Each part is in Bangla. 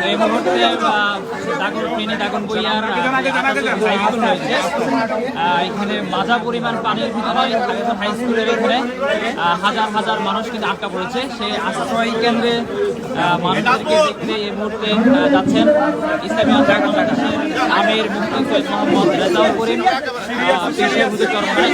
এই মুহূর্তে ফেনী দাগনভূঞার হাই স্কুল রয়েছে, এখানে মাজা পরিমাণ পানির ভিতরে হাই স্কুলের এখানে হাজার হাজার মানুষ কিন্তু আটকা পড়েছে। সেই আশ্রয় কেন্দ্রে মানুষদেরকে দেখতে এই মুহূর্তে যাচ্ছেন ইসলামী আন্দোলন বাংলাদেশের আমির মুফতি সৈয়দ মোহাম্মদ রেজাউল করিম পেশে হুজুর চরমনাই।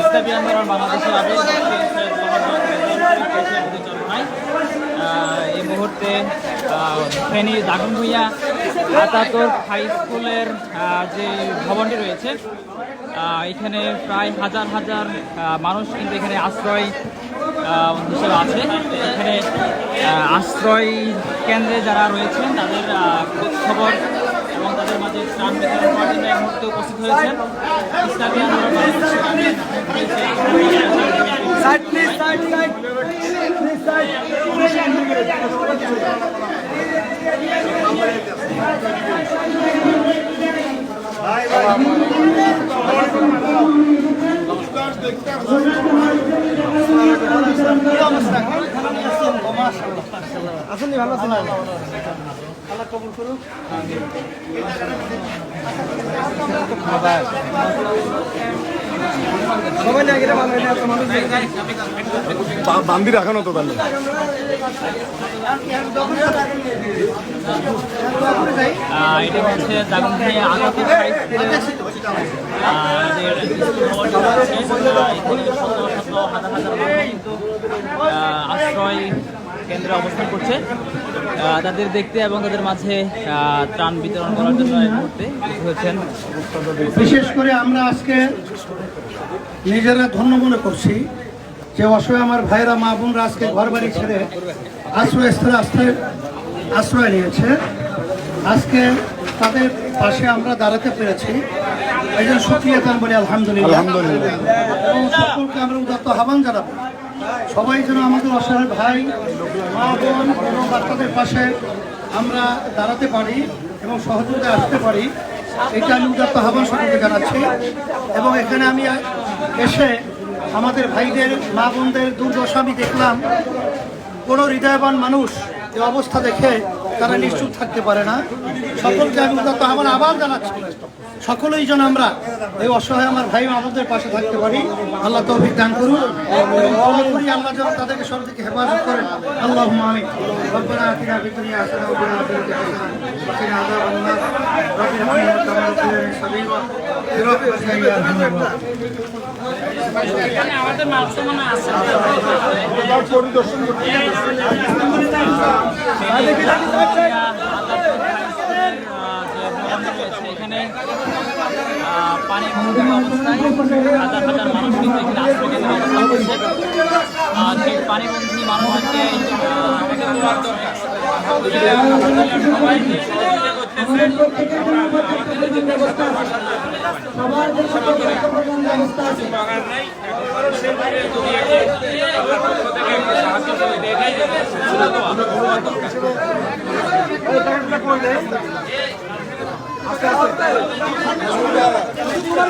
ইসলামী আন্দোলন বাংলাদেশের আমির এই মুহূর্তে ফেনী দাগনভূঞা আতাতুর্ক হাই স্কুলের যে ভবনটি রয়েছে, এখানে প্রায় হাজার হাজার মানুষ কিন্তু এখানে আশ্রয় হিসেবে আছে। এখানে আশ্রয় কেন্দ্রে যারা রয়েছেন তাদের খবর এবং তাদের মাঝে ত্রাণ বিতরণ করার জন্য এই মুহূর্তে উপস্থিত হয়েছেন ইসলামী আন্দোলন বাংলাদেশের আমির আসলে ভালো আছে, আল্লাহ কবুল করুক। সবাই না গেলে বান্দি রাখানো তো তাহলে এটা হচ্ছে দাগনভূঞা আতাতুর্ক হাই স্কুলের আশ্রয় কেন্দ্রে অবস্থান করছে, তাদের দেখতে এবং তাদের মাঝে ত্রাণ বিতরণ করার জন্য এই মুহূর্তে হচ্ছেন। বিশেষ করে আমরা আজকে নিজেরা ধন্য মনে করছি যে অসহায় আমার ভাইরা মা বোনরা আজকে ঘর বাড়ি ছেড়ে আশ্রয়স্থলে আশ্রয় নিয়েছে। আজকে তাদের পাশে আমরা দাঁড়াতে পেরেছি, এই জন্য শুকরিয়া বলি আলহামদুলিল্লাহ। এবং সকলকে আমরা উদাত্ত আহ্বান জানাবো, সবাই যেন আমাদের অসহায় ভাই মা বোন এবং বাচ্চাদের পাশে আমরা দাঁড়াতে পারি এবং সহযোগিতা আসতে পারি, এটা আমি উদাত্ত আহ্বান সকলকে জানাচ্ছি। এবং এখানে আমি এসে আমাদের ভাইদের মা বোনদের দুর্দশা আমি দেখলাম। কোনো হৃদয়বান মানুষ এই অবস্থা দেখে তারা নিশ্চুপ থাকতে পারে না। সকলকে আমি উদাত্ত আহ্বান আবার জানাচ্ছি, সকলেই যেন আমরা এই অসহায় আমার ভাই আমাদের পাশে থাকতে পারি। আল্লাহ তৌফিক দান করুন এবং দোয়া করি আল্লাহ যেন তাদেরকে সব থেকে হেফাজত করেন। আল্লাহুম্মা আমিন। রব্বানা আতিনা ফিদ দুনিয়া হাসানাহ ওয়া ফিল আখিরাতি হাসানাহ ওয়া কিনা আযাবান্নার। রব্বিরহামহুমা কামা রাব্বায়ানি সাগীরা। বিরহমাতিকা ইয়া আরহামার রাহিমিন। আমাদের মালসামানা আছে পরিদর্শন করতে এখানে পানি ভর্তি অবস্থায় হাজার হাজার মানুষ কিন্তু এখানে আশ্রয় কেন্দ্রে অবস্থান করছে। সেই পানিবন্ধী মানুষকে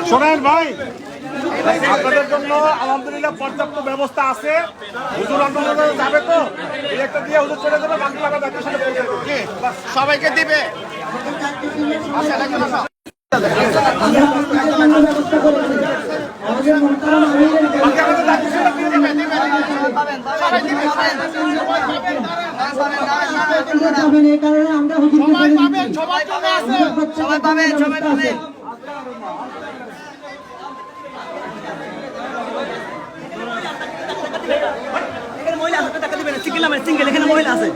শোনেন ভাই, আপনাদের জন্য আলহামদুলিল্লাহ পর্যাপ্ত ব্যবস্থা আছে। হুজুর আন্দোলনে যাবে তো একটা দিয়ে হুজুর চলে যাবে, বাকি লাগা দায়িত্ব সাথে সবাইকে দিবে। সবাই পাবেন। মহিলা টাকা দিবেন, সিঙ্গেল এখানে মহিলা আছে।